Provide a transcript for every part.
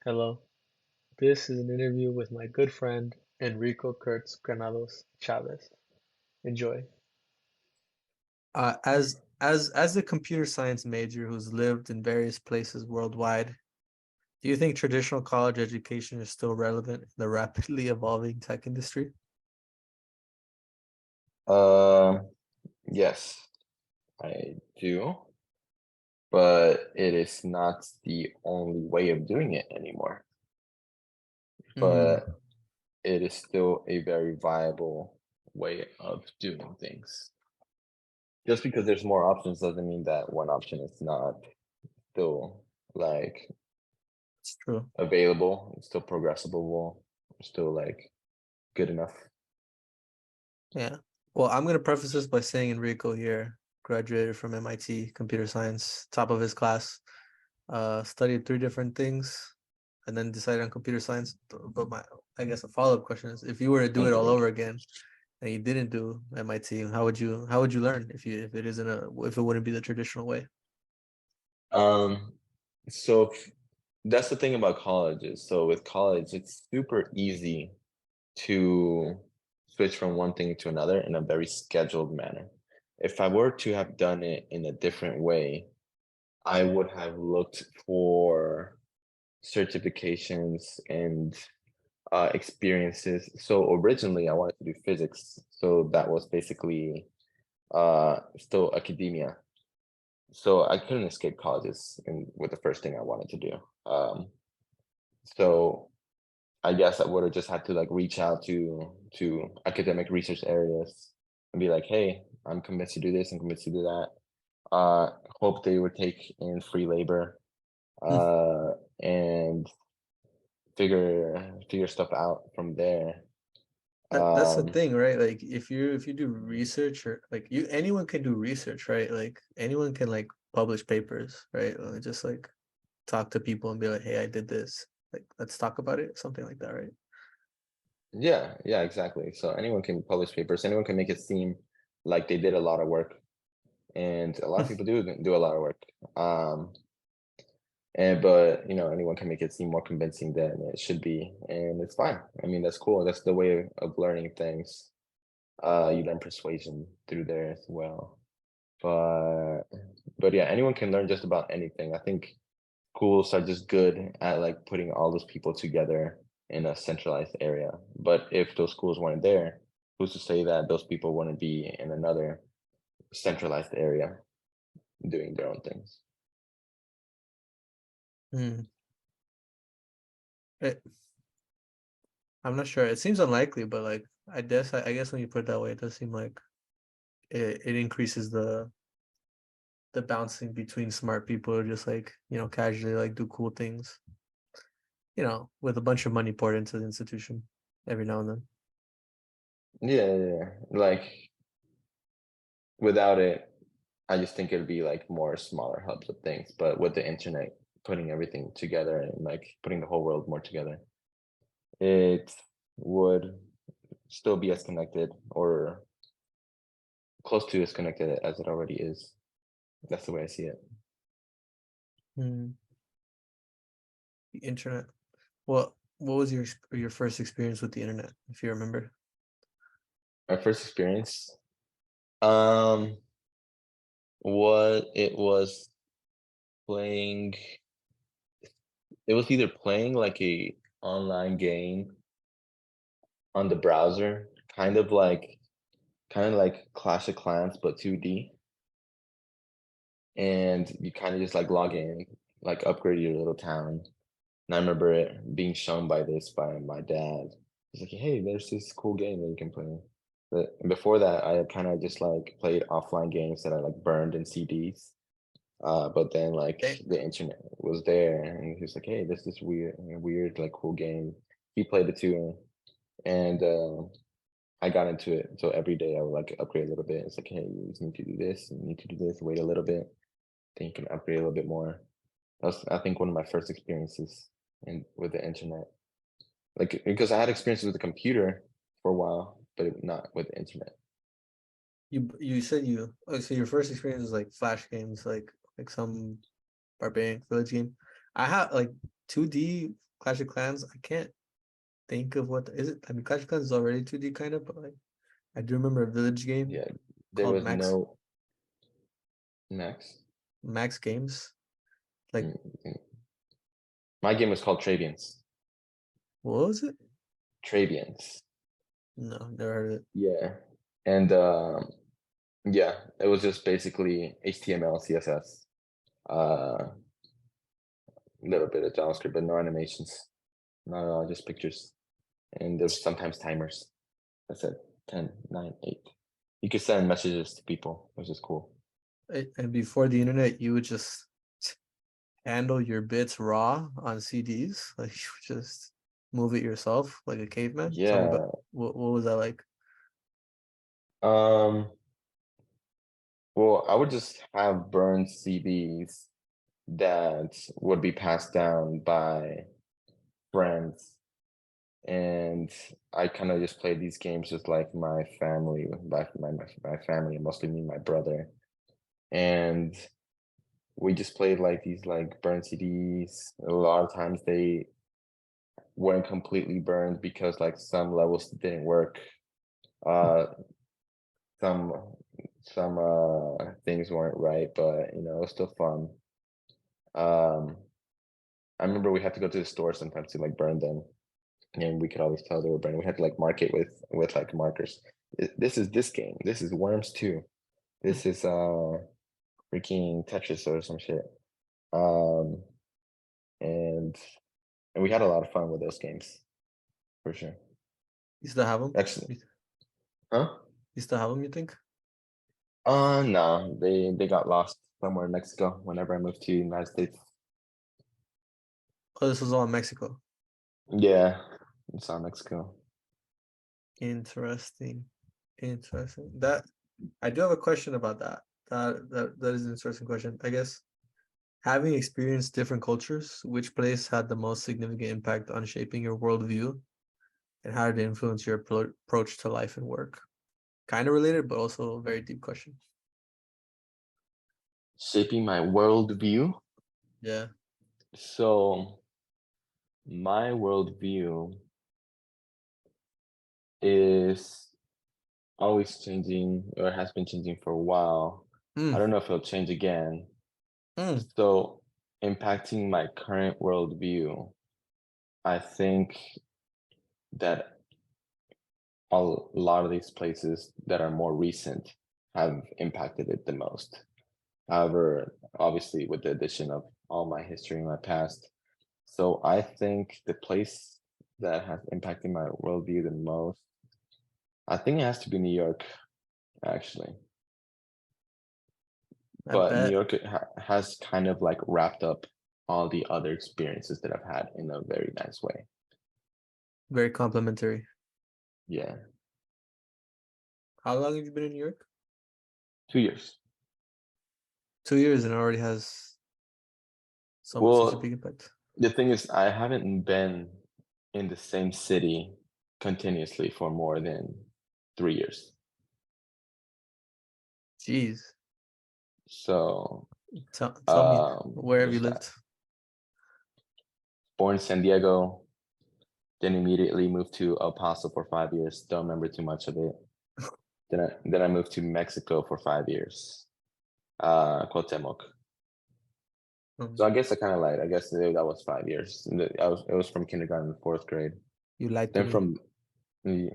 Hello. This is an interview with my good friend Enrico Chavez. Enjoy. As a computer science major who's lived in various places worldwide, do you think traditional college education is still relevant in the rapidly evolving tech industry? Uh, yes, I do, but it is not the only way of doing it anymore. Mm, But it is still a very viable way of doing things. Just because there's more options doesn't mean that one option is not still like it's true. available, it's still progressible, still like good enough. Yeah. Well, I'm gonna preface this by saying Enrico here graduated from MIT computer science, top of his class, studied three different things, and then decided on computer science. But I guess a follow-up question is, if you were to do it all Mhm. over again and you didn't do MIT, how would you learn if it isn't if it wouldn't be the traditional way? Um, so that's the thing about colleges. So with college, it's super easy to switch from one thing to another in a very scheduled manner. If I were to have done it in a different way, I would have looked for certifications and experiences. So originally, I wanted to do physics. So that was basically still academia. So I couldn't escape colleges and with the first thing I wanted to do. So I guess I would have just had to like reach out to academic research areas and be like, "Hey, I'm convinced to do this and convinced to do that." Hope they would take in free labor and figure stuff out from there. That's the Um, thing, right? Like if you do research or like you anyone can do research, right? Like anyone can like publish papers, right? Just like talk to people and be like, "Hey, I did this. Like let's talk about it." Something like that, right? yeah, yeah, exactly. So anyone can publish papers. Anyone can make it seem like they did a lot of work, and a lot of people do a lot of work. And but anyone can make it seem more convincing than it should be, and it's fine. I mean, that's cool. That's the way of learning things. You learn persuasion through there as well. But but yeah, anyone can learn just about anything. I think schools are just good at like putting all those people together in a centralized area. But if those schools weren't there, who's to say that those people wouldn't be in another centralized area doing their own things? Hmm. It, I'm not sure. It seems unlikely, but like I guess when you put it that way, it does seem like it increases the bouncing between smart people who just like casually like do cool things, with a bunch of money poured into the institution every now and then. Yeah, yeah, yeah. Like without it, I just think it'd be like more smaller hubs of things. But with the internet putting everything together and like putting the whole world more together, it would still be as connected or close to as connected as it already is. That's the way I see it. Hmm. The internet. What was your first experience with the internet, if you remember? My first experience, um, what it was playing, it was either playing like a online game on the browser, kind of like Clash of Clans, but 2D. And you kind of just like log in, like upgrade your little town. And I remember it being shown by my dad. He's like, "Hey, there's this cool game that you can play." But before that, I had kind of just like played offline games that I like burned in CDs. But then like Eh, the internet was there, and he was like, "Hey, this weird like cool game." He played it too, and I got into it. So every day I would like upgrade a little bit. It's like, "Hey, you just need to do this, and you need to do this. Wait a little bit, then you can upgrade a little bit more." That was, I think, one of my first experiences with the internet. Like, because I had experiences with the computer for a while, but not with the internet. you said so your first experience was like Flash games, like some barbarian village game. I have like 2D. Clash of Clans. I can't think of what is it. I mean, Clash of Clans is already 2D kind of, but like I do remember a village game Yeah, there called was no Max. Max Games. Like, Mm, mm. My game was called Travians. what was it? Travians. No, never heard of it. Yeah, and yeah, it was just basically HTML, CSS, a little bit of JavaScript, but no animations, not at all, just pictures. And there's sometimes timers. I said 10, 9, 8. You could send messages to people, which is cool. And before the internet, you would just handle your bits raw on CDs. Like you would just move it yourself like a caveman. Tell me about Yeah. what was that like? Um, well, I would just have burned CDs that would be passed down by friends. And I kind of just played these games with like my family, my family, mostly me and my brother. And we just played like these like burned CDs. A lot of times they weren't completely burned because like some levels didn't work. Uh, some things weren't right, but you know, it was still fun. Um, I remember we had to go to the store sometimes to like burn them, and we could always tell they were burned. We had to like mark it with like markers. This is this game. This is Worms 2. This is freaking Tetris or some shit. Um, and and we had a lot of fun with those games for sure. You still have them? Actually, huh? You still have them? You think? No, they got lost somewhere in Mexico whenever I moved to the United States. Oh, this was all in Mexico. Yeah, it's on Mexico. Interesting. Interesting. That I do have a question about that. That is an interesting question. I guess having experienced different cultures, which place had the most significant impact on shaping your worldview, and how did it influence your approach to life and work? Kind of related, but also a very deep question. Shaping my worldview. Yeah. So my worldview is always changing or has been changing for a while. I Mm, don't know if it'll change again. mm. So impacting my current worldview, I think that a lot of these places that are more recent have impacted it the most. However, obviously with the addition of all my history in my past. So I think the place that has impacted my worldview the most, I think it has to be New York, actually. I But New bet. York has kind of like wrapped up all the other experiences that I've had in a very nice way. Very complimentary. Yeah, How long have you been in New York? 2 years. 2 years and already has such a big Well, impact. the thing is, I haven't been in the same city continuously for more than 3 years. Jeez. So, Tell me, where have you there's that. lived? Born in San Diego, then immediately moved to El Paso for 5 years. Don't remember too much of it. Then I moved to Mexico for 5 years. Cuauhtemoc. So I guess I kind of lied. I guess that was 5 years. It was from kindergarten to fourth grade. You lied to Then me.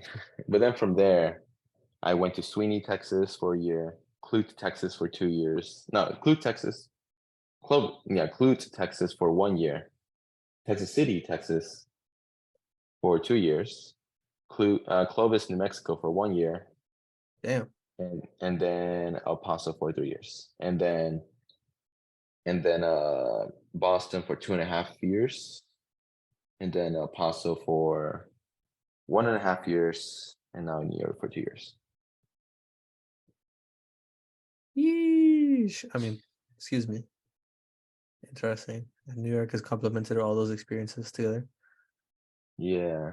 but then from there, I went to Sweeney, Texas for a year. Clute, Texas for 2 years. No, Clute, Texas. Clute, Texas for 1 year. Texas City, Texas for 2 years. Clovis, New Mexico for 1 year, Damn. and then El Paso for 3 years, and then Boston for 2.5 years, and then El Paso for 1.5 years, and now New York for 2 years. Yeesh. I mean, excuse me. Interesting. And New York has complemented all those experiences together. Yeah.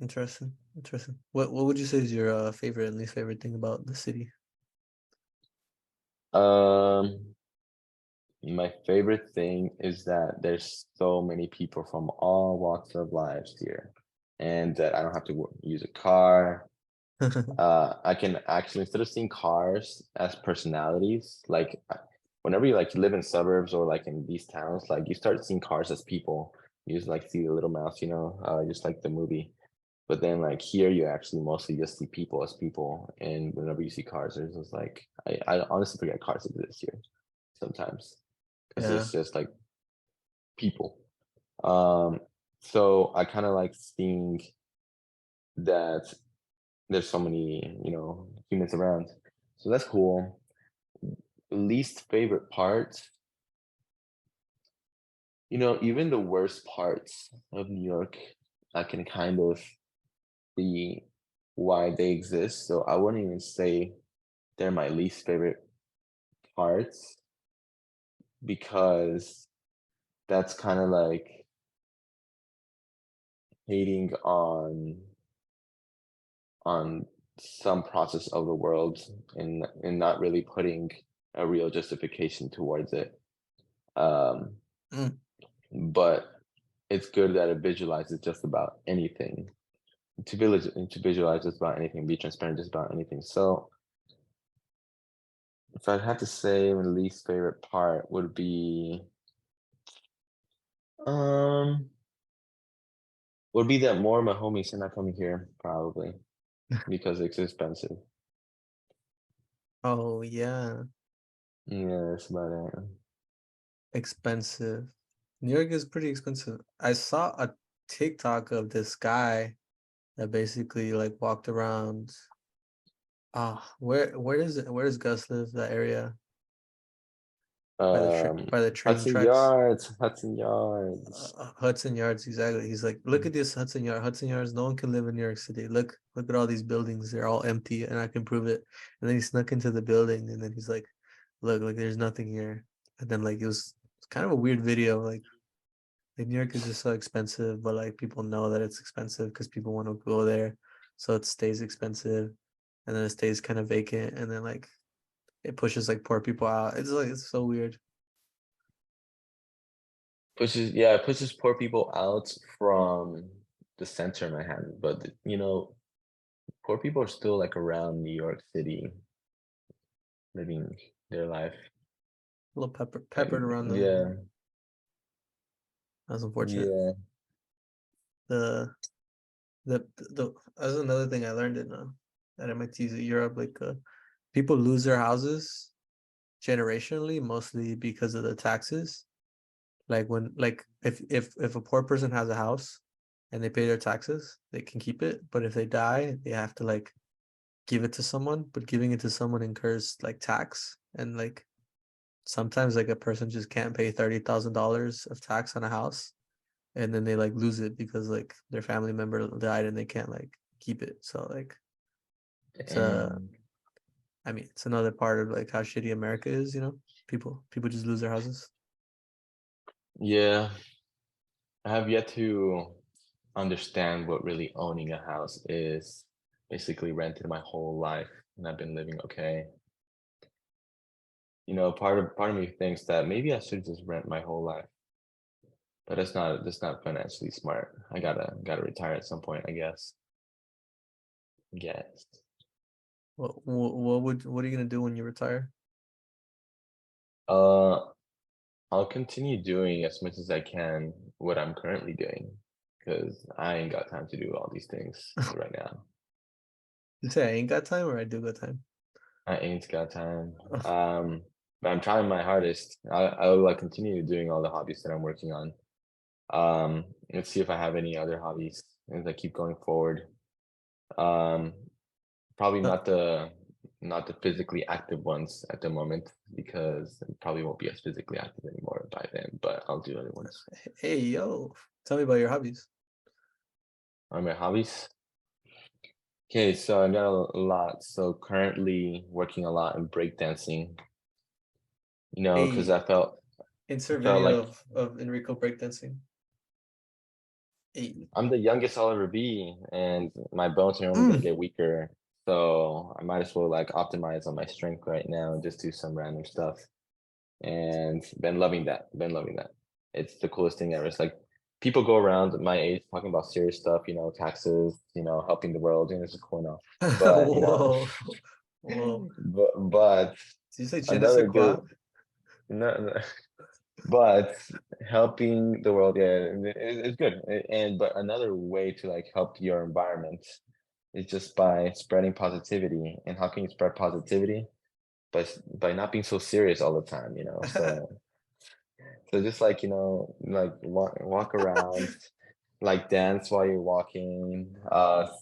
Interesting. Interesting. What would you say is your favorite and least favorite thing about the city? Um, My favorite thing is that there's so many people from all walks of lives here, and that I don't have to use a car. I can actually, instead of seeing cars as personalities, like whenever you like live in suburbs or like in these towns, like you start seeing cars as people. You just like see the little mouse, just like the movie. But then like here you actually mostly just see people as people. And whenever you see cars, there's just like I honestly forget cars exist here sometimes. Because Yeah. it's just like people. Um, so I kind of like seeing that there's so many, humans around. So that's cool. Least favorite part, even the worst parts of New York, I can kind of see why they exist. So I wouldn't even say they're my least favorite parts because that's kind of like hating on some process of the world and not really putting a real justification towards it. Um, Mm. but it's good that it visualizes just about anything. To visualize just about anything, be transparent just about anything. So if I'd have to say my least favorite part would be um that more of my homies are not coming here, probably, because it's expensive. Oh yeah, Yeah, that's about it. expensive. New York is pretty expensive. I saw a TikTok of this guy that basically like walked around. Where does Gus live? That area Um, by the train Hudson tracks. Yards, Hudson Yards. Hudson Yards, exactly. He's like, look at this Hudson Yards. No one can live in New York City. Look at all these buildings. They're all empty, and I can prove it. And then he snuck into the building, and then he's like, look, there's nothing here. And then like it's kind of a weird video. Like New York is just so expensive, but like people know that it's expensive because people want to go there, so it stays expensive, and then it stays kind of vacant, and then like it pushes like poor people out. It's like it's so weird. It pushes poor people out from the center of Manhattan, but poor people are still like around New York City, living their life. A little Like, peppered around the. yeah, That's unfortunate. yeah. The that's another thing I learned in at MIT Europe. Like people lose their houses generationally, mostly because of the taxes. Like when if a poor person has a house and they pay their taxes, they can keep it. But if they die, they have to like give it to someone. But giving it to someone incurs like tax, and like sometimes like a person just can't pay $30,000 of tax on a house, and then they like lose it because like their family member died and they can't like keep it. So like it's And I mean it's another part of like how shitty America is. People just lose their houses. yeah, I have yet to understand what really owning a house is. Basically rented my whole life and I've been living okay. Part of me thinks that maybe I should just rent my whole life, but that's not financially smart. I gotta retire at some point, I guess. Yes. What are you gonna do when you retire? Uh, I'll continue doing as much as I can what I'm currently doing, because I ain't got time to do all these things right now. You say I ain't got time or I do got time? I ain't got time. But I'm trying my hardest. I'll like continue doing all the hobbies that I'm working on. Let's see if I have any other hobbies as I keep going forward. Um, Probably Uh, not the physically active ones at the moment because I probably won't be as physically active anymore by then, but I'll do other ones. hey yo, tell me about your hobbies. Are my hobbies? Okay, so I got a lot. So currently working a lot in breakdancing, because Hey, I felt insert like video of Enrico breakdancing. Hey. I'm the youngest I'll ever be, and my bones are only gonna Mm. get weaker. So I might as well like optimize on my strength right now and just do some random stuff. and been loving that. It's the coolest thing ever. It's like people go around my age talking about serious stuff, taxes, helping the world, and it's cool enough. But Whoa. Whoa. but Did you say je ne sais another quoi? good, no, no, but helping the world, yeah, it's good. But another way to like help your environment is just by spreading positivity. And how can you spread positivity? By not being so serious all the time, so just like, like walk around, like dance while you're walking,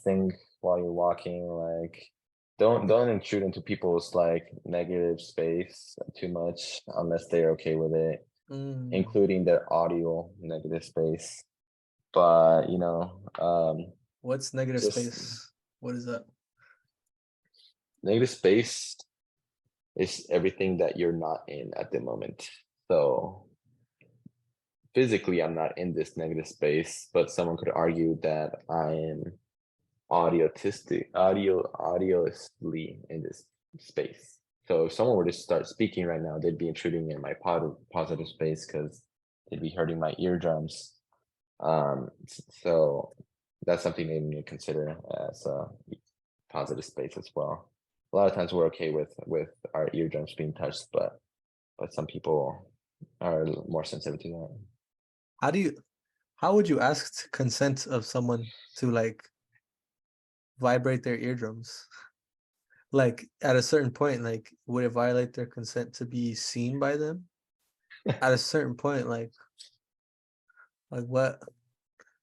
sing while you're walking, like don't intrude into people's like negative space too much unless they're okay with it, Mm, including their audio negative space. But what's negative just space? What is that? negative space is everything that you're not in at the moment. So physically I'm not in this negative space, but someone could argue that I am audiously in this space. So if someone were to start speaking right now, they'd be intruding in my positive space because they'd be hurting my eardrums. So that's something they need to consider as a positive space as well. A lot of times we're okay with our eardrums being touched, but some people are more sensitive to that. How would you ask consent of someone to like vibrate their eardrums? Like at a certain point, like would it violate their consent to be seen by them? At a certain point, like what?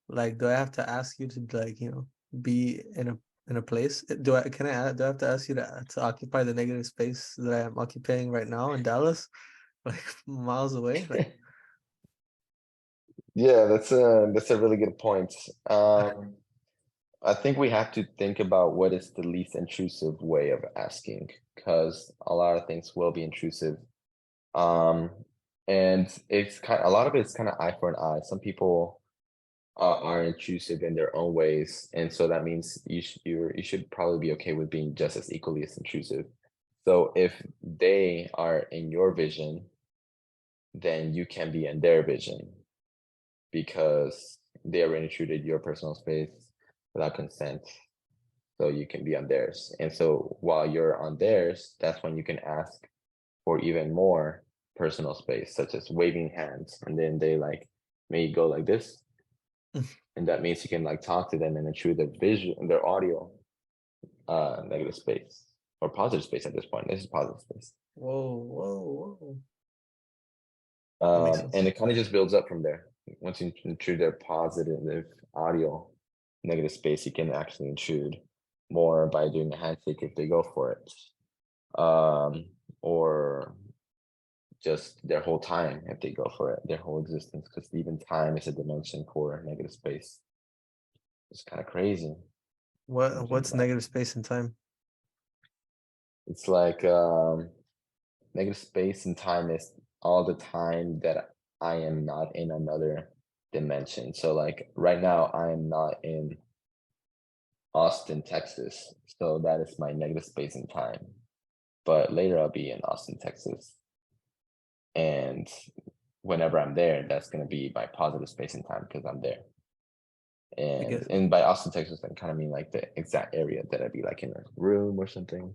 Like do I have to ask you to like, be in a place? Do I have to ask you to occupy the negative space that I am occupying right now in Dallas? Like miles away? Like Yeah, that's a really good point. I think we have to think about what is the least intrusive way of asking, because a lot of things will be intrusive. Um, and a lot of it's kind of eye for an eye. Some people are intrusive in their own ways, and so that means you should probably be okay with being just as equally as intrusive. So if they are in your vision, then you can be in their vision because they already intruded your personal space without consent. So you can be on theirs. And so while you're on theirs, that's when you can ask for even more personal space, such as waving hands. And then they like may go like this. And that means you can like talk to them and intrude their visual their audio negative space or positive space at this point. This is positive space. whoa. That makes And sense. it kind of just builds up from there. Once you intrude their positive audio negative space, you can actually intrude more by doing a handshake if they go for it. Or just their whole time if they go for it, their whole existence, because even time is a dimension for negative space. It's kind of crazy when you think What's about it. negative space and time? It's like negative space and time is all the time that I am not in another dimension. So like right now I am not in Austin, Texas. So that is my negative space and time. But later I'll be in Austin, Texas. And whenever I'm there, that's going to be my positive space and time because I'm there. I And guess. by Austin, Texas, I kind of mean like the exact area that I'd be like in a room or something.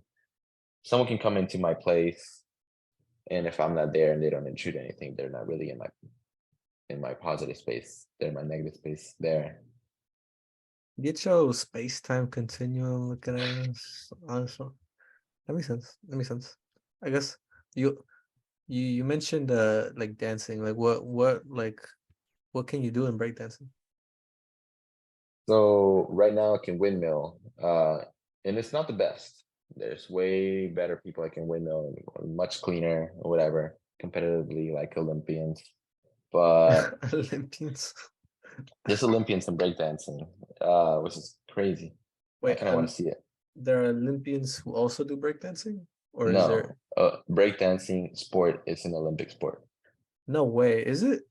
Someone can come into my place, and if I'm not there and they don't intrude anything, they're not really in my positive space. They're in my negative space there. Get your space-time continuum looking at us. Honestly. That makes sense. That makes sense. I guess you you mentioned like dancing. Like what can you do in breakdancing? So right now I can windmill, and it's not the best. There's way better people that can windmill and much cleaner or whatever, competitively like Olympians. But Olympians. there's Olympians in breakdancing, which is crazy. I Wait, kind of want to see it. there are Olympians who also do breakdancing? Or is there No, breakdancing sport is an Olympic sport. no way? Is it?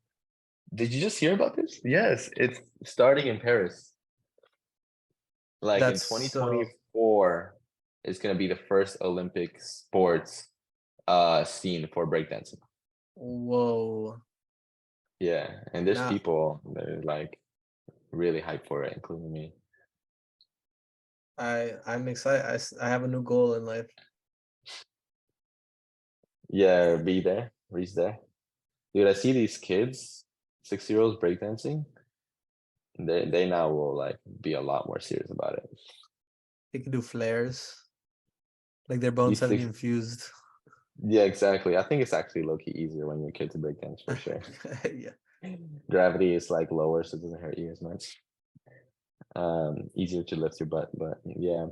Did you just hear about this? Yes, it's starting in Paris. Like in That's so 2024, it's gonna be the first Olympic sports scene for breakdancing. Whoa. Yeah, and there's Now people that are like really hyped for it, including me. I'm excited. I have a new goal in life. Yeah, be there, reach there. Dude, I see these kids, 6-year-olds breakdancing. They now will like be a lot more serious about it. They can do flares. Like their bones These have six, been fused. yeah, exactly. I think it's actually low-key easier when you're a kid to breakdance for sure. Yeah. Gravity is like lower, so it doesn't hurt you as much. Easier to lift your butt, but yeah.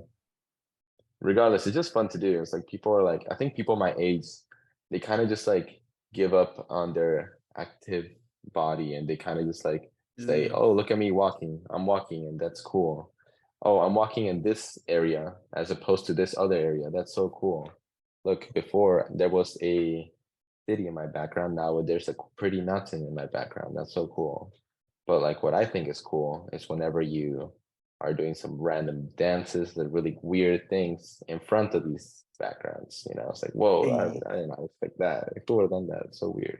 Regardless, it's just fun to do. It's like people are like, I think people my age, they kind of just like give up on their active body and they kind of just like say, Ugh. oh, look at me walking. I'm walking and that's cool. Oh, I'm walking in this area as opposed to this other area. That's so cool. Look, before there was a city in my background. Now there's a pretty mountain in my background. That's so cool. But like what I think is cool is whenever you are doing some random dances, the really weird things in front of these backgrounds. You know, it's like, whoa, Hey, I did not expect that. If would have done that, it's so weird.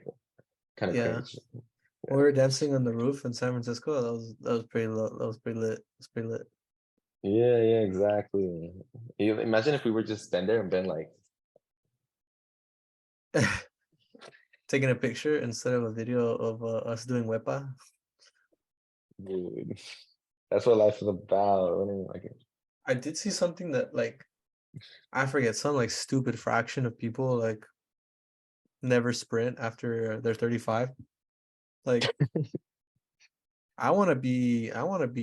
Kind of yeah. cringe. We Yeah. were dancing on the roof in San Francisco. That was pretty That was pretty lit. It was pretty lit. Yeah, exactly. Imagine if we were just stand there and been like, Taking a picture instead of a video of us doing wepa. dude, that's what life is about. I mean, like, I did see something that like I forget some like stupid fraction of people like never sprint after they're 35. Like I want to be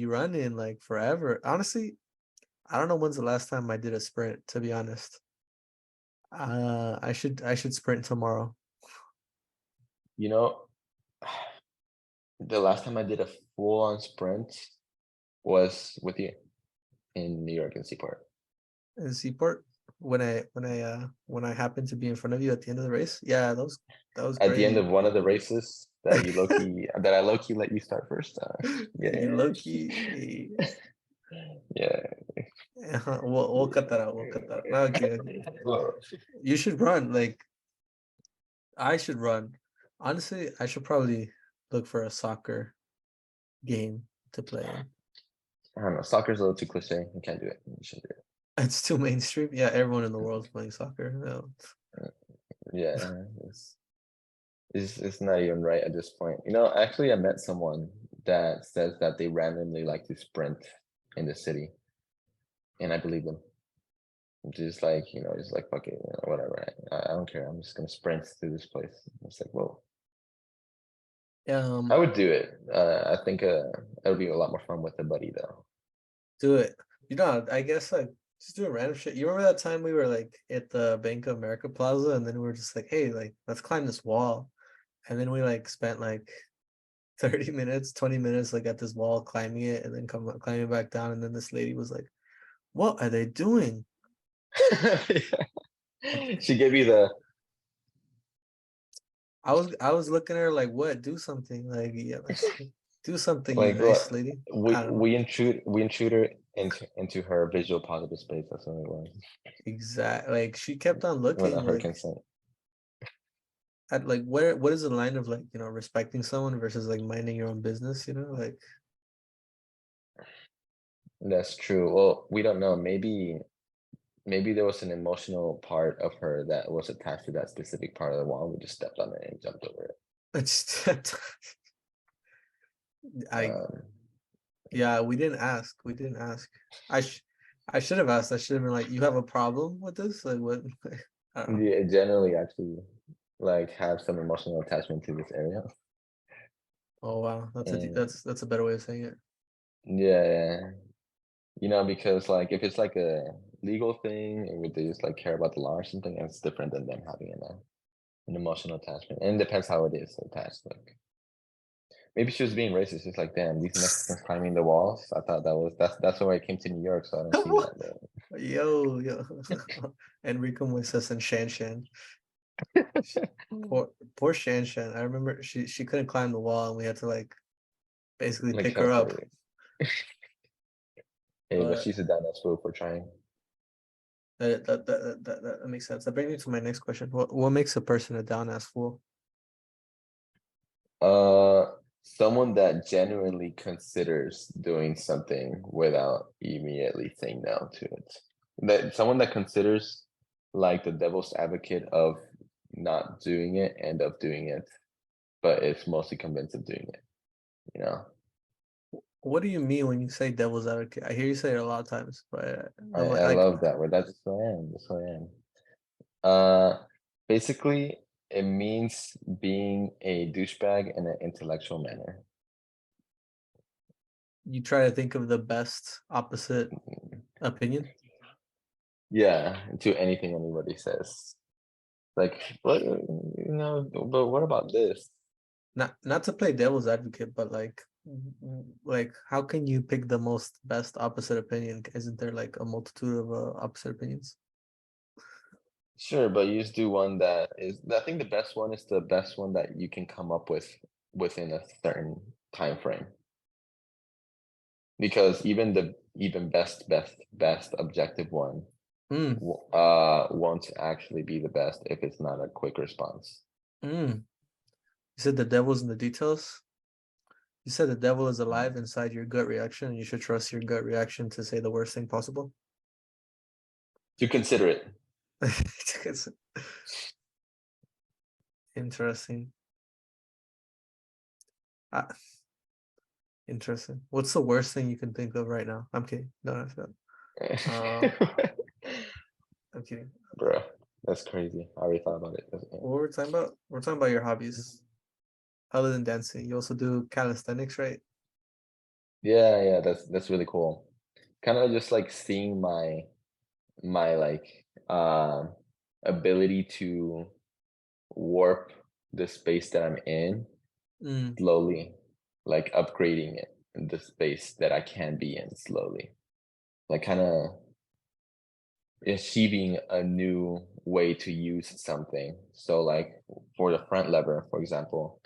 running like forever. Honestly, I don't know when's the last time I did a sprint, to be honest. I should sprint tomorrow. you know, the last time I did a full-on sprint was with you in New York and Seaport. In Seaport when I happened to be in front of you at the end of the race. Yeah, that was At the end of crazy. one of the races that I low key let you start first. You Yeah, low key. yeah. Yeah, we'll cut that out. We'll cut that out. No, okay, okay. Well, You should run. Like I should run. Honestly, I should probably look for a soccer game to play in. I don't know. Soccer's a little too cliche. You can't do it. You shouldn't do It's too mainstream. Yeah, everyone in the world's playing soccer. No. it. Yeah, it's not even right at this point. You know, actually, I met someone that says that they randomly like to sprint in the city, and I believe them. Just like, just like, fuck it, whatever. I don't care. I'm just gonna sprint through this place. It's like, whoa. I Um, would do it. I think it would be a lot more fun with a buddy though. do it. I guess like just doing random shit. You remember that time we were like at the Bank of America Plaza and then we were just like, hey, like let's climb this wall. And then we like spent like 30 minutes, 20 minutes like at this wall climbing it and then climbing back down. And then this lady was like, what are they doing? She gave you the I was looking at her like, what? Do something. Like, yeah, like do something, you like nice what lady. I we don't know. we intrude her into her visual positive space. That's what it was. Exactly. Like she kept on looking Without her like consent. at like what is the line of like, respecting someone versus like minding your own business, like That's true. Well, we don't know. Maybe there was an emotional part of her that was attached to that specific part of the wall. We just stepped on it and jumped over it. it's I Um, yeah, we didn't ask. We didn't ask. I sh I should have asked. I should have been like, you have a problem with this? Like what? I don't know. yeah, generally actually like have some emotional attachment to this area. Oh wow. And That's a better way of saying it. yeah, because like if it's like a legal thing or they just like care about the law or something, it's different than them having an emotional attachment. And it depends how it is attached. Like maybe she was being racist. It's like, damn, these Mexicans climbing the walls. I thought that's why I came to New York, so I don't see that. Yo. Enrico Moises and Shan Shan. Poor Shan Shan. I remember she couldn't climb the wall and we had to like basically Like pick her help up. her. Hey, but But she's a badass fool for trying. that makes sense. That brings me to my next question. What makes a person a down ass fool? Someone that genuinely considers doing something without immediately saying no to it. That someone that considers like the devil's advocate of not doing it and of doing it, but is mostly convinced of doing it, you know? What do you mean when you say devil's advocate? I hear you say it a lot of times, but I'm I like, love that word. That's just who I am. That's who I am. Basically, it means being a douchebag in an intellectual manner. you try to think of the best opposite opinion. Yeah, to anything anybody says. Like, what, but what about this? Not to play devil's advocate, but like how can you pick the most best opposite opinion? Isn't there like a multitude of opposite opinions? Sure, but you just do one that is, I think the best one is the best one that you can come up with within a certain time frame. Because even the best objective one Mm, won't actually be the best if it's not a quick response. mm. You said the devil's in the details. You said the devil is alive inside your gut reaction, and you should trust your gut reaction to say the worst thing possible. To consider it. It's interesting. Ah, interesting. What's the worst thing you can think of right now? I'm kidding. Don't ask that. I'm kidding. Bro, that's crazy. I already thought about it. What we're talking about? We're talking about your hobbies. Other than dancing, you also do calisthenics, right? Yeah, that's really cool. Kind of just like seeing my like ability to warp the space that I'm in Mm, slowly, like upgrading it in the space that I can be in slowly. Like kind of achieving a new way to use something. So like for the front lever, for example,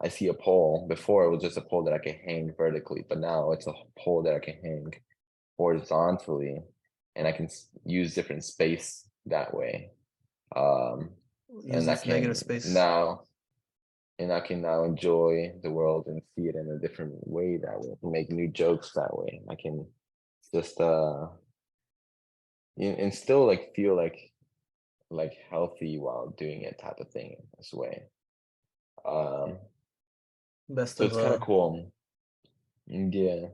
I see a pole. Before it was just a pole that I can hang vertically, but now it's a pole that I can hang horizontally, and I can use different space that way. Um, use and I this negative can space. now and I can now enjoy the world and see it in a different way that way. I can make new jokes that way. I can just and still like feel like healthy while doing it type of thing this way. Um, Best so of it's kind of cool. Yeah.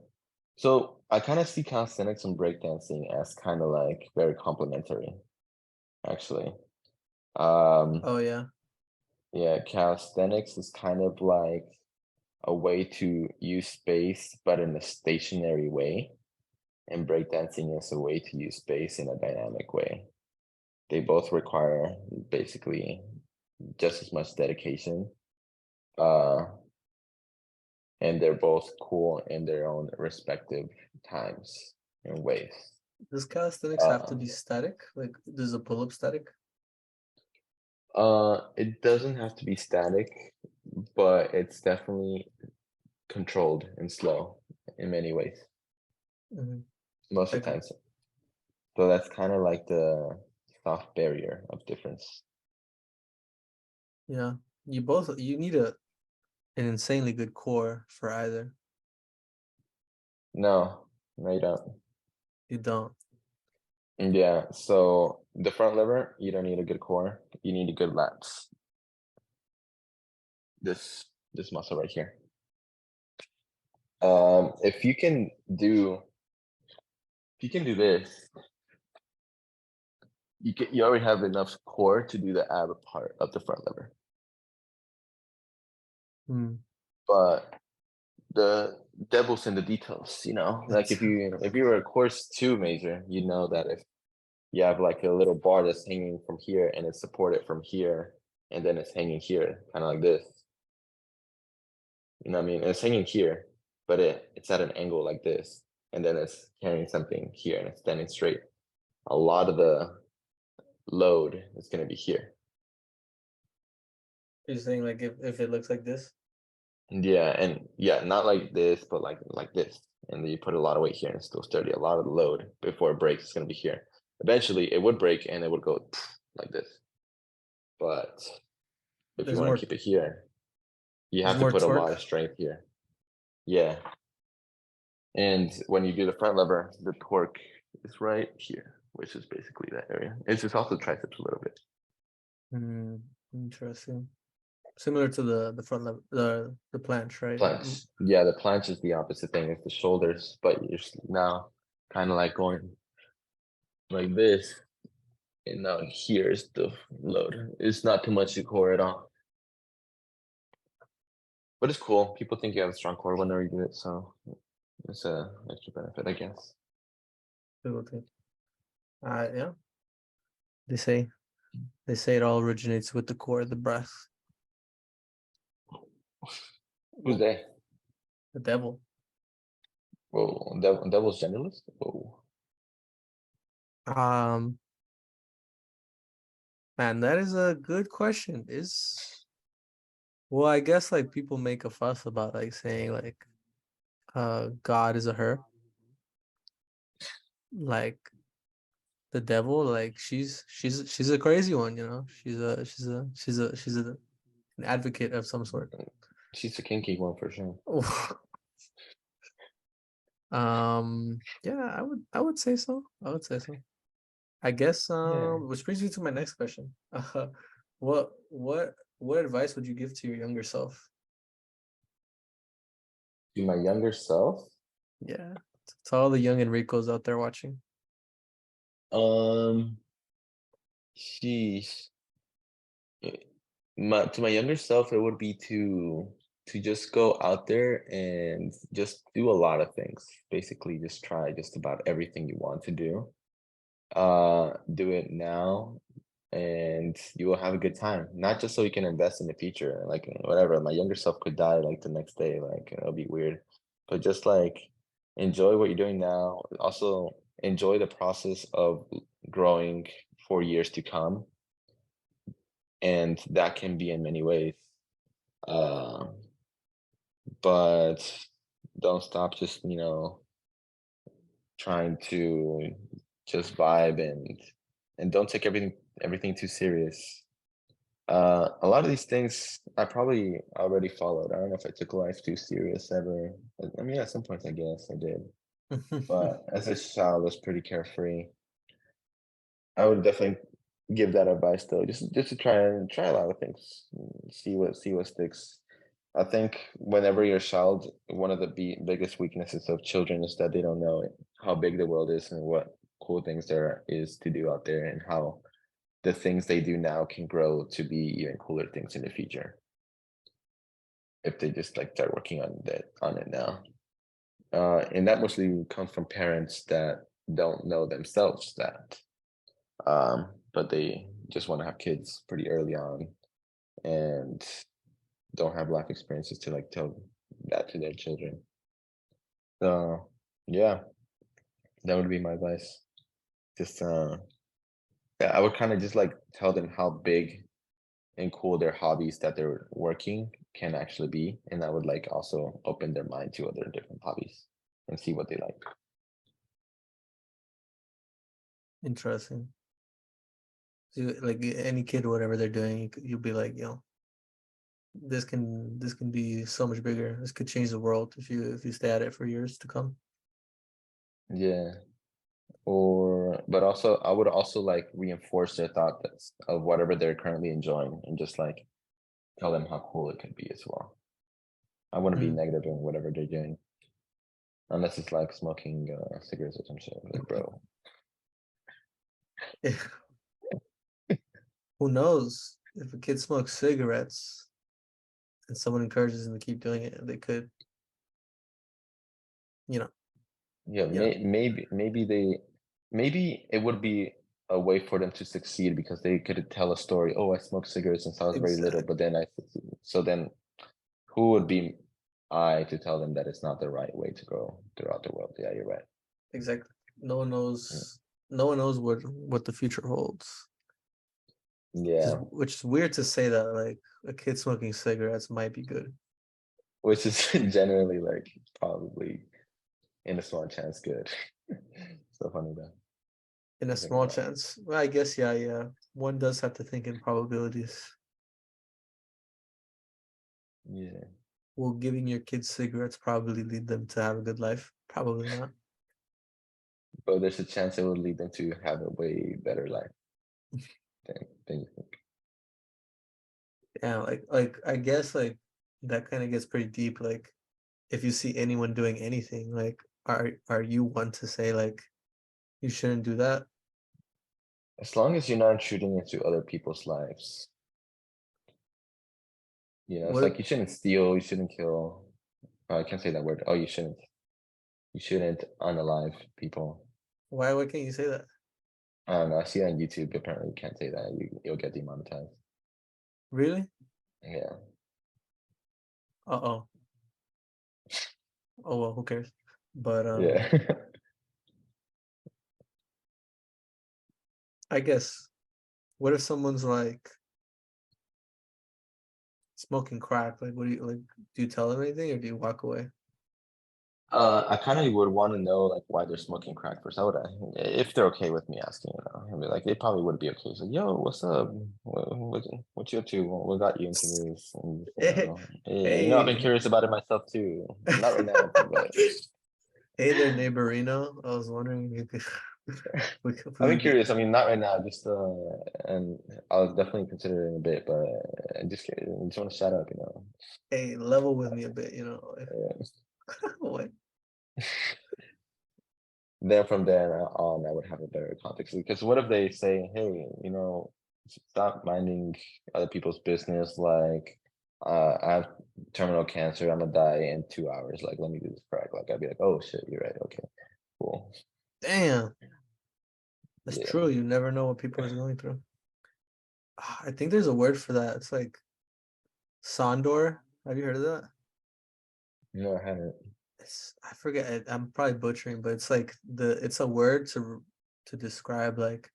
So I kind of see calisthenics and breakdancing as kind of like very complementary, actually. Um, oh yeah. yeah, calisthenics is kind of like a way to use space, but in a stationary way. And breakdancing is a way to use space in a dynamic way. They both require basically just as much dedication. Uh, and they're both cool in their own respective times and ways. Does calisthenics have to Uh, be static? Like, does a pull-up static? it doesn't have to be static, but it's definitely controlled and slow in many ways, Mm-hmm. most I of the agree. time. So that's kind of like the soft barrier of difference. Yeah. You need an insanely good core for either. No, no, you don't. You don't. Yeah, so the front lever, you don't need a good core. You need a good lats. This muscle right here. If you can do this, you already have enough core to do the ab part of the front lever. Mm. But the devil's in the details, you know. Like if you were a course 2 major, you know that if you have like a little bar that's hanging from here and it's supported from here, and then it's hanging here, kind of like this. You know what I mean? And it's hanging here, but it's at an angle like this, and then it's carrying something here and it's standing straight. A lot of the load is going to be here. You're saying like if it looks like this? Yeah, and yeah, not like this, but like this. And then you put a lot of weight here and it's still sturdy. A lot of the load before it breaks is going to be here. Eventually, it would break and it would go like this. But if you There's want to more keep it here, You There's have to more put a lot torque. of strength here. Yeah. And when you do the front lever, the torque is right here, which is basically that area. It's just also triceps a little bit. Interesting. Similar to the front lever, the planche, right? Planche. Yeah, the planche is the opposite thing. It's the shoulders, but you're now kind of like going like this. And now here's the load. It's not too much to core at all. But it's cool. People think you have a strong core whenever you do it, so it's a extra benefit, I guess. People think. Yeah. They say it all originates with the core, the breath, Who's they? the devil. Whoa, devil's generalist? Whoa. Man, that is a good question. Well, I guess like people make a fuss about like saying like God is a her. Like the devil, like she's a crazy one, you know. She's an advocate of some sort. She's a kinky one for sure. Yeah, I would say so. I would say so. I guess Yeah. which brings me to my next question. What advice would you give to your younger self? To my younger self, Yeah, to all the young Enricos out there watching. sheesh. To my younger self, it would be to just go out there and just do a lot of things. Basically, just try just about everything you want to do. Do it now, and you will have a good time. Not just so you can invest in the future, like whatever. My younger self could die like the next day, like it'll be weird. But just like enjoy what you're doing now. Also enjoy the process of growing for years to come, and that can be in many ways. Uh, but don't stop just, trying to just vibe and don't take everything too serious. A lot of these things I probably already followed. I don't know if I took life too serious ever. I mean, at some points, I guess I did. But as a child, I was pretty carefree. I would definitely give that advice though, just to try a lot of things, see what sticks. I think whenever you're a child, one of the biggest weaknesses of children is that they don't know how big the world is and what cool things there is to do out there, and how the things they do now can grow to be even cooler things in the future if they just like start working on it now. And that mostly comes from parents that don't know themselves that, but they just want to have kids pretty early on and don't have life experiences to like tell that to their children. So yeah, that would be my advice. Just yeah, I would kind of just like tell them how big and cool their hobbies that they're working can actually be, and I would like also open their mind to other different hobbies and see what they like. Interesting. So, like any kid, whatever they're doing, you'll be like, this can be so much bigger. This could change the world if you stay at it for years to come. Yeah. But also I would also like reinforce their thought of whatever they're currently enjoying and just like tell them how cool it could be as well. I wouldn't be negative in whatever they're doing. Unless it's like smoking cigarettes or some shit. Like, bro. Who knows? If a kid smokes cigarettes and someone encourages them to keep doing it, they could, you know, Yeah, maybe it would be a way for them to succeed because they could tell a story. Oh, I smoked cigarettes since I was very little, exactly. but then I succeeded. So then who would be I to tell them that it's not the right way to go throughout the world? Yeah, you're right. Exactly. No one Yeah. knows. No one knows what the future holds. Yeah, Which is weird to say that like a kid smoking cigarettes might be good. which is generally like probably in a small chance good. So funny though In a to think small about. chance. Well, I guess yeah. One does have to think in probabilities. Yeah. Will giving your kids cigarettes probably lead them to have a good life? Probably not. But there's a chance it would lead them to have a way better life than you think. Yeah, like I guess like that kind of gets pretty deep. Like if you see anyone doing anything, like are you one to say like you shouldn't do that? As long as you're not intruding into other people's lives. It's like What you shouldn't steal, you shouldn't kill. Oh, I can't say that word. Oh, you shouldn't. You shouldn't unalive people. why can't you say that? I don't know. I see it on YouTube. Apparently, you can't say that. You'll get demonetized. Really? Yeah. Uh-oh. Oh well, who cares? But Yeah. I guess what if someone's like smoking crack? Like what do you like? Do you tell them anything or do you walk away? I kind of would want to know like why they're smoking crack first. I would, if they're okay with me asking, I'd be like, they probably would be okay. So, yo, what's up? What you up to? What got you into this? And Hey, I've been hey, curious about it myself too. Not right now, but hey there, neighborino. I was wondering if you could I've we been could get curious. I mean, not right now. Just and I'll definitely consider it in a bit. But I just want to shout out. hey level with me a bit, you know. Uh, What? then from there on, I would have a better context. Because what if they say, "Hey, stop minding other people's business. Like, I have terminal cancer. I'm gonna die in 2 hours. Like, let me do this crack." Like, I'd be like, "Oh shit, you're right. Okay, cool." Damn, that's Yeah, true. You never know what people are going through. I think there's a word for that. It's like Sondor. Have you heard of that? no, I haven't. I forget. I'm probably butchering, but it's like it's a word to describe like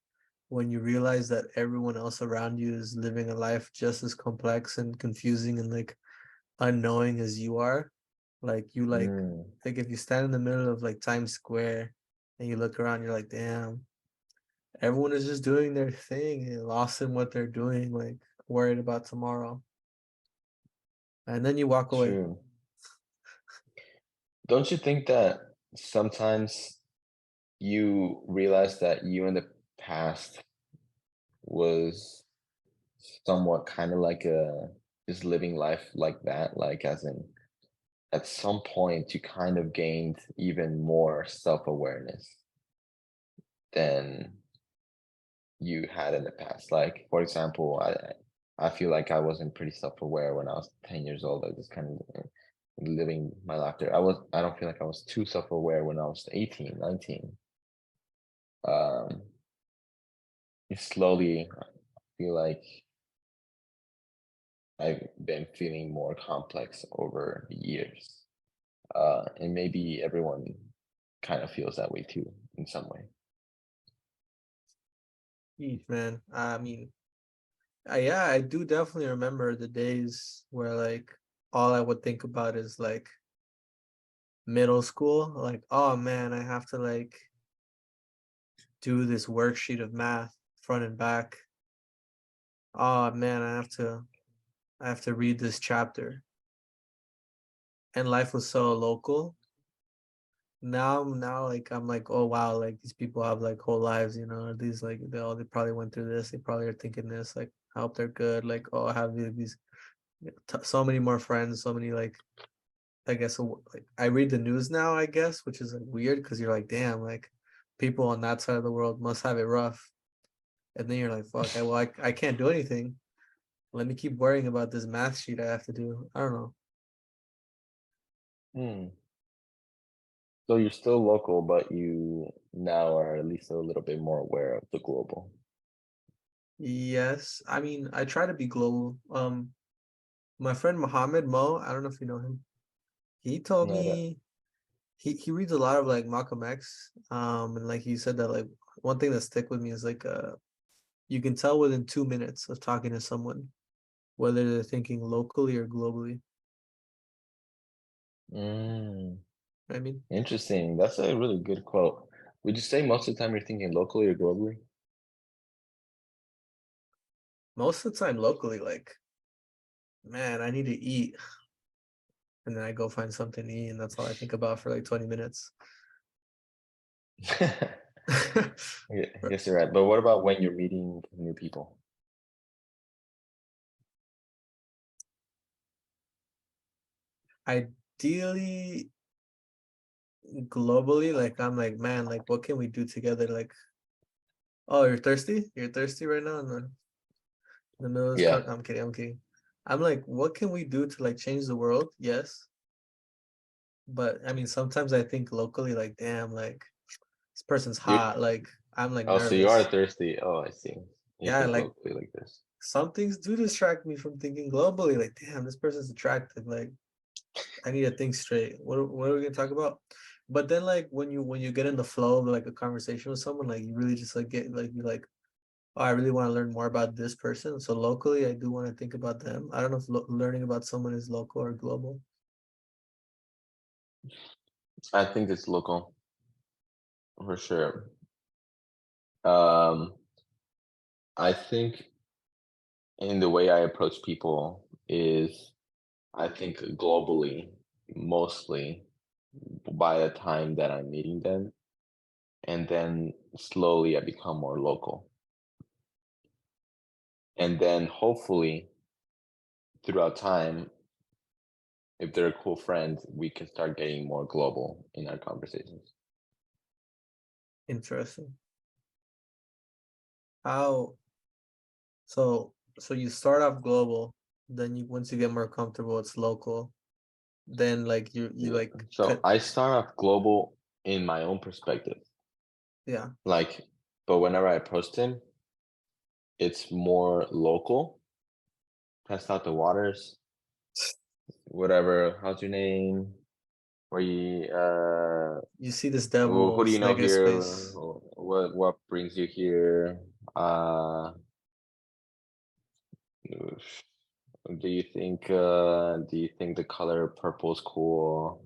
when you realize that everyone else around you is living a life just as complex and confusing and like unknowing as you are. Like you Mm, like if you stand in the middle of like Times Square and you look around, you're like, damn, everyone is just doing their thing and lost in what they're doing, like worried about tomorrow. And then you walk away. true. Don't you think that sometimes you realize that you in the past was somewhat kind of like just living life like that, like as in at some point you kind of gained even more self-awareness than you had in the past. Like, for example, I feel like I wasn't pretty self-aware when I was 10 years old. I just kind of living my life there. I don't feel like I was too self-aware when I was 18, 19. Um, you slowly feel like I've been feeling more complex over the years. And maybe everyone kind of feels that way too, in some way. Eesh, man. I mean, yeah, I do definitely remember the days where like all I would think about is like middle school. Like, oh man, I have to like do this worksheet of math front and back. Oh man, I have to read this chapter. And life was so local. Now like I'm like, oh wow, like these people have like whole lives, you know, these like they probably went through this, they probably are thinking this, like I hope they're good. Like, oh, I have these so many more friends, so many like I guess like I read the news now, I guess, which is like weird because you're like, damn, like people on that side of the world must have it rough. And then you're like, fuck, I can't do anything. Let me keep worrying about this math sheet I have to do. I don't know. Hmm. So you're still local, but you now are at least a little bit more aware of the global. Yes, I mean, I try to be global. My friend Mohammed Mo, I don't know if you know him. He told No, that. me he reads a lot of like Malcolm X. And like he said that like one thing that stick with me is like you can tell within 2 minutes of talking to someone whether they're thinking locally or globally. Mm, I mean, interesting. That's a really good quote. Would you say most of the time you're thinking locally or globally? most of the time locally, like, man, I need to eat. and then I go find something to eat, and that's all I think about for like 20 minutes. Yeah, I guess you're right. But what about when you're meeting new people? Ideally, globally, like I'm like, man, like what can we do together? Like, oh, you're thirsty? You're thirsty right now in the middle of this Yeah, I'm kidding, I'm kidding. I'm like, what can we do to like change the world? Yes. But I mean, sometimes I think locally, like, damn, like this person's you. hot. Like, I'm like Oh, so you are nervous. thirsty. Oh, I see. You Yeah, think like locally like this. some things do distract me from thinking globally. Like, damn, this person's attractive. Like, I need to think straight. What are we gonna talk about? But then like when you get in the flow of like a conversation with someone, like you really just like get like you like, oh, I really want to learn more about this person. So locally, I do want to think about them. I don't know if learning about someone is local or global. I think it's local for sure. Um, I think in the way I approach people is, I think globally, mostly by the time that I'm meeting them, and then slowly I become more local. And then hopefully throughout time, if they're a cool friend, we can start getting more global in our conversations. Interesting. How so you start off global, then you once you get more comfortable, it's local. Then like you Yeah. like So I start off global in my own perspective. yeah. Like, but whenever I approach him, it's more local, test out the waters, whatever. How's your name? Where you You see this who devil do you know snake his here? face. What brings you here? Do you think the color purple is cool?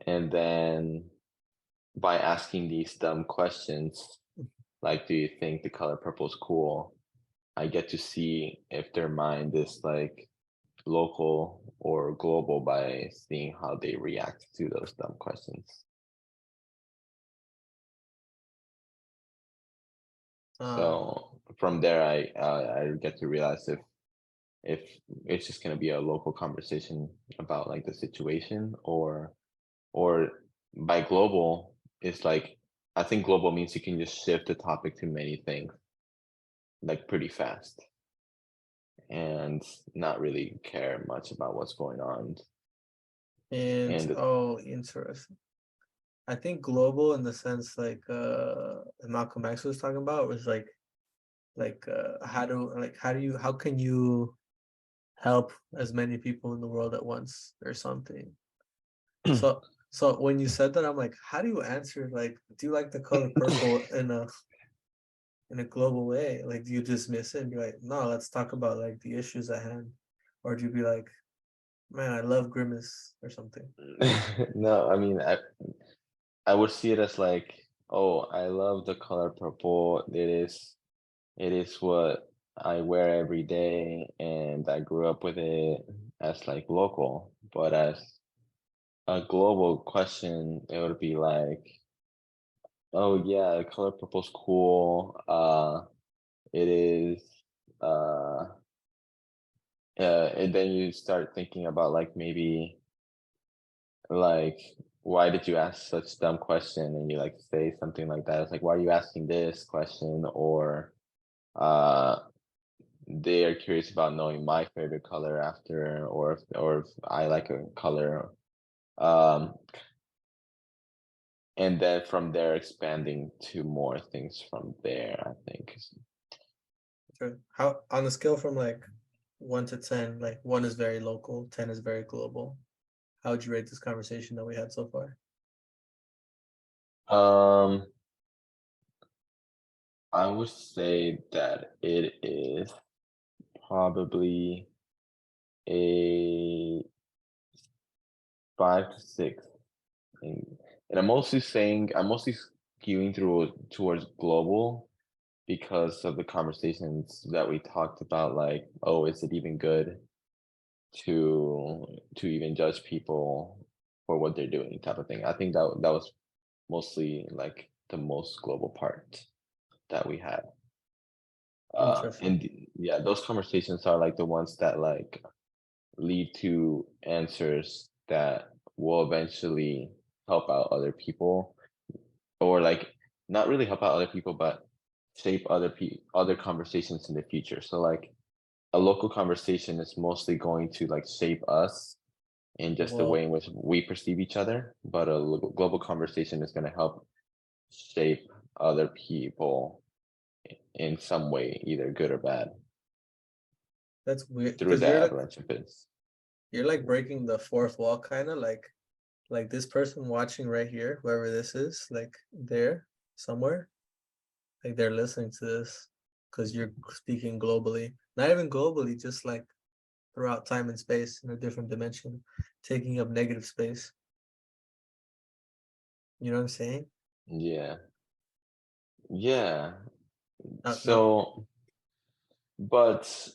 And then by asking these dumb questions, like, do you think the color purple is cool? I get to see if their mind is like local or global by seeing how they react to those dumb questions. Uh So from there, I get to realize if it's just gonna be a local conversation about like the situation, or by global, it's like I think global means you can just shift the topic to many things like pretty fast and not really care much about what's going on. and And oh, interesting. I think global in the sense like Malcolm X was talking about was like how can you help as many people in the world at once or something. So when you said that, I'm like, how do you answer like, do you like the color purple in a global way? Like, do you dismiss it and be like, no, let's talk about like the issues at hand, or do you be like, man, I love Grimace or something? no, I mean I would see it as like, oh, I love the color purple. It is what I wear every day, and I grew up with it as like local. But as a global question, it would be like, oh yeah, the color purple's cool. It is. Uh, and then you start thinking about like maybe like why did you ask such dumb question, and you like say something like that. It's like, why are you asking this question? Or uh they are curious about knowing my favorite color after, or if I like a color. Um, and then from there expanding to more things from there, I think. Sure. How on the scale from like 1 to 10, like 1 is very local, 10 is very global. How would you rate this conversation that we had so far? Um, I would say that it is probably a 5 to 6. And I'm mostly skewing towards global because of the conversations that we talked about, like, oh, is it even good? to even judge people for what they're doing, type of thing. I think that was mostly like the most global part that we had. Interesting. Yeah, those conversations are like the ones that like lead to answers that will eventually help out other people, or like not really help out other people, but shape other conversations in the future. So like a local conversation is mostly going to like shape us in just the way Well, in which we perceive each other, but a global conversation is going to help shape other people in some way, either good or bad, that's weird through because the avalanche of bits. you're like breaking the fourth wall, kind of like this person watching right here, whoever this is, like there somewhere, like they're listening to this because you're speaking globally, not even globally, just like throughout time and space in a different dimension, taking up negative space. You know what I'm saying? Yeah. Yeah. Not So, but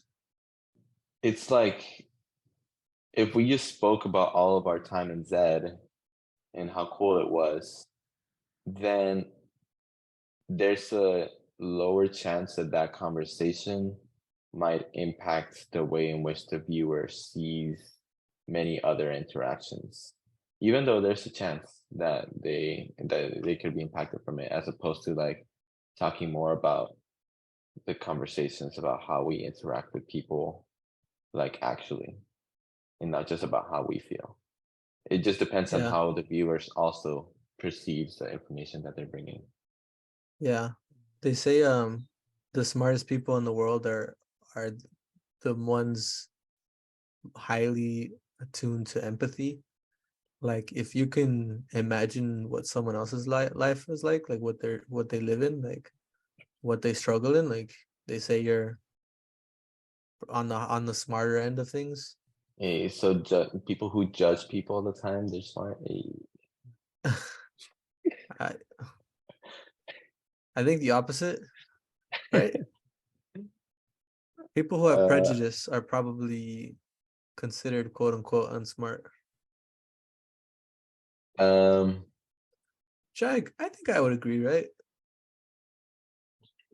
it's like if we just spoke about all of our time in Zed and how cool it was, then there's a lower chance that that conversation might impact the way in which the viewer sees many other interactions, even though there's a chance that they could be impacted from it, as opposed to like talking more about the conversations about how we interact with people, like actually, and not just about how we feel. It just depends on yeah, how the viewers also perceives the information that they're bringing. yeah. They say the smartest people in the world are the ones highly attuned to empathy. Like if you can imagine what someone else's life is like what they live in, like what they struggle in, like they say you're on the smarter end of things. So people who judge people all the time, they're smart. I I think the opposite, right? People who have Uh, prejudice are probably considered quote unquote unsmart. um, Which I think I would agree, right?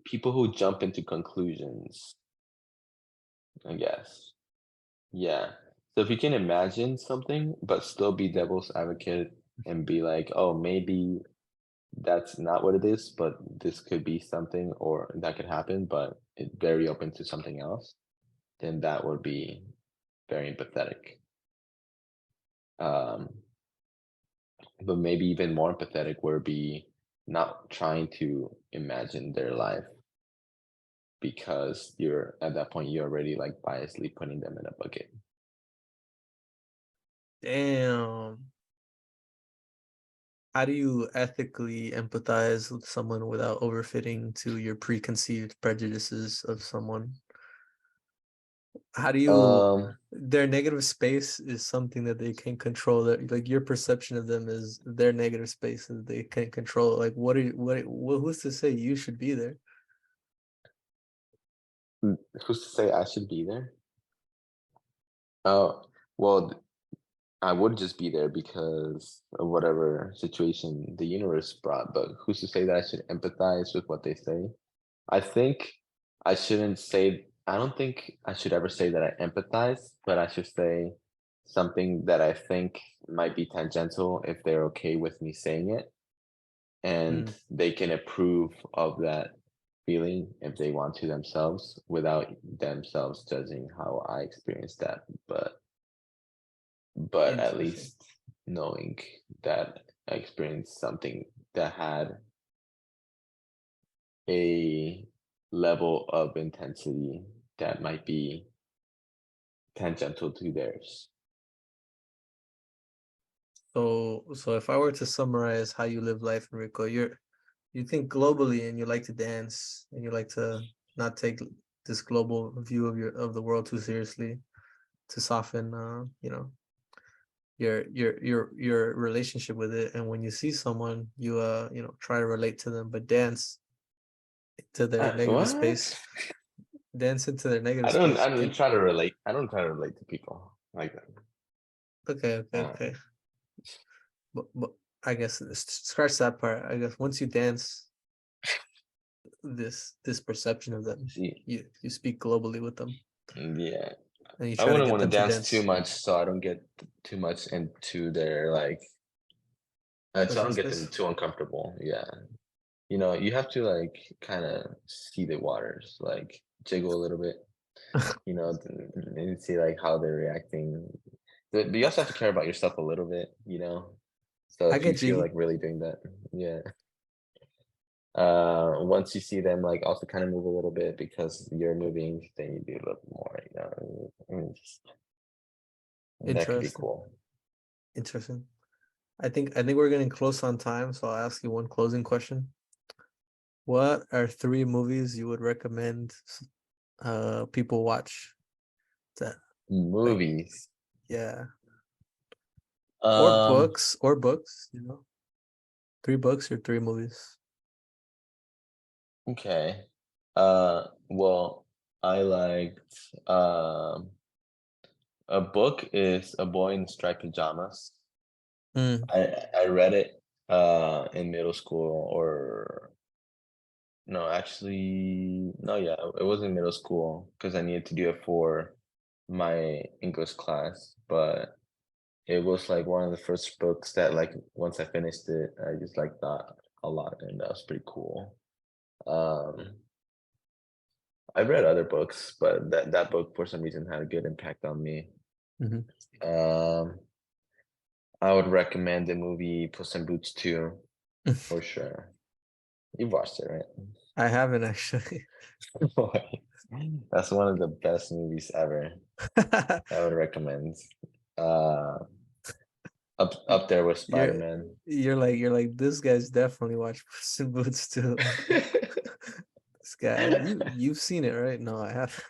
people who jump into conclusions, I guess. Yeah. So if you can imagine something, but still be devil's advocate and be like, oh, maybe that's not what it is, but this could be something, or that could happen, but it's very open to something else, then that would be very empathetic. Um, but maybe even more empathetic would be not trying to imagine their life, because you're at that point you're already like biasly putting them in a bucket. Damn. How do you ethically empathize with someone without overfitting to your preconceived prejudices of someone? How do you Um, their negative space is something that they can control, that like your perception of them is their negative space that they can't control. Like who's to say you should be there? who's to say I should be there? Oh, well, I would just be there because of whatever situation the universe brought, but who's to say that I should empathize with what they say? I think I don't think I should ever say that I empathize, but I should say something that I think might be tangential if they're okay with me saying it, and Mm, they can approve of that feeling if they want to themselves, without themselves judging how I experience that. But at interesting. least knowing that I experienced something that had a level of intensity that might be tangential to theirs. So if I were to summarize how you live life, Enrico, you think globally and you like to dance and you like to not take this global view of the world too seriously to soften your relationship with it. And when you see someone, you try to relate to them, but dance to their negative What? space. Dance into their negative space. I don't try to relate. I don't try to relate to people. like that. Okay. Uh, But I guess scratch that part. I guess once you dance, this perception of them, see, you speak globally with them, yeah, and you I try to wouldn't get want to them to dance too dance. much, so I don't get too much into their like, so I Personal don't get them space. too uncomfortable. Yeah, you have to like kind of see the waters, like jiggle a little bit, and see like how they're reacting. But you also have to care about yourself a little bit. So I if you get feel like jiggy. really doing that, yeah. Once you see them like also kind of move a little bit because you're moving, then you do a little more, and that could be Interesting. cool. Interesting. I think we're getting close on time, so I'll ask you one closing question. What are 3 movies you would recommend people watch? That like Movies. yeah, Um, or books. 3 books or 3 movies. okay. Well, I liked a book is A Boy in Striped Pajamas. Mm, I read it in middle school or no, actually no, yeah, it was in middle school because I needed to do it for my English class, but it was like one of the first books that like once I finished it, I just like thought a lot and that was pretty cool. Um I've read other books, but that book for some reason had a good impact on me. mhm. Um I would recommend the movie Puss in Boots 2 for sure. You've watched it, right? I haven't actually. That's one of the best movies ever. I would recommend. Uh, up there with You're Spider-Man. you're like this guy's definitely watched Puss in Boots too. This guy, you've seen it, right? No, I have.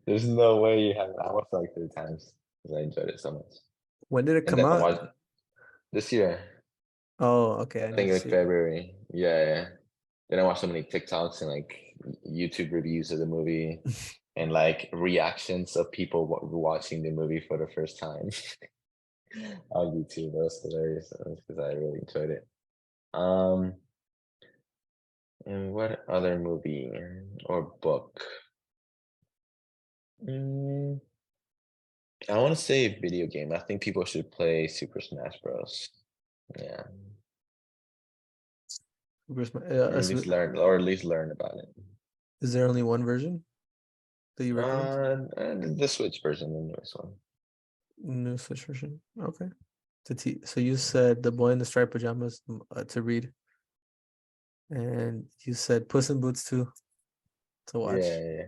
There's no way you haven't. I watched it like 3 times because I enjoyed it so much. When did it And come then I out? watched this year. Oh, okay. I I need think to like see it. February. Yeah. Then I watched so many TikToks and like YouTube reviews of the movie and like reactions of people watching the movie for the first time on YouTube. That was hilarious because I really enjoyed it. Um, and what other movie or book? Mm, I want to say video game. I think people should play Super Smash Bros. Yeah, or at least learn about it. Is there only one version that you recommend? The Switch version, the newest one. New Switch version. Okay. So you said The Boy in the Striped Pajamas to read, and you said Puss in Boots 2 to Yeah, watch, yeah, yeah.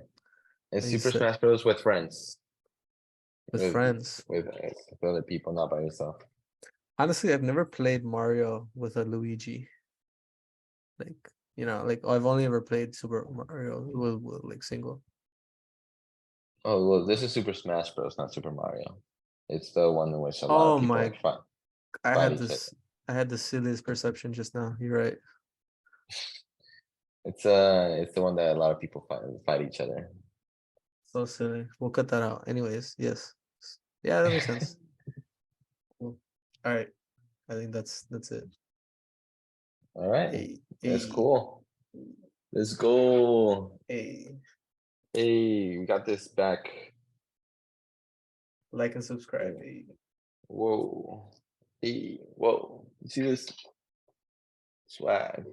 And and you Super said Smash Bros. With friends, with with friends. with other people, not by yourself. Honestly, I've never played Mario with a Luigi. Like, like I've only ever played Super Mario with like single. Oh well, this is Super Smash Bros. Not Super Mario. It's the one in which a lot of Oh people my, like I fight had each other. this I had the silliest perception just now. You're right. It's the one that a lot of people fight each other. So silly. We'll cut that out. Anyways, yes. Yeah, that makes sense. Cool. All right. I think that's it. All right, Hey, that's hey, cool. Let's go. hey. Hey, we got this back. Like and subscribe. Hey. Whoa. Hey, whoa. You see this swag?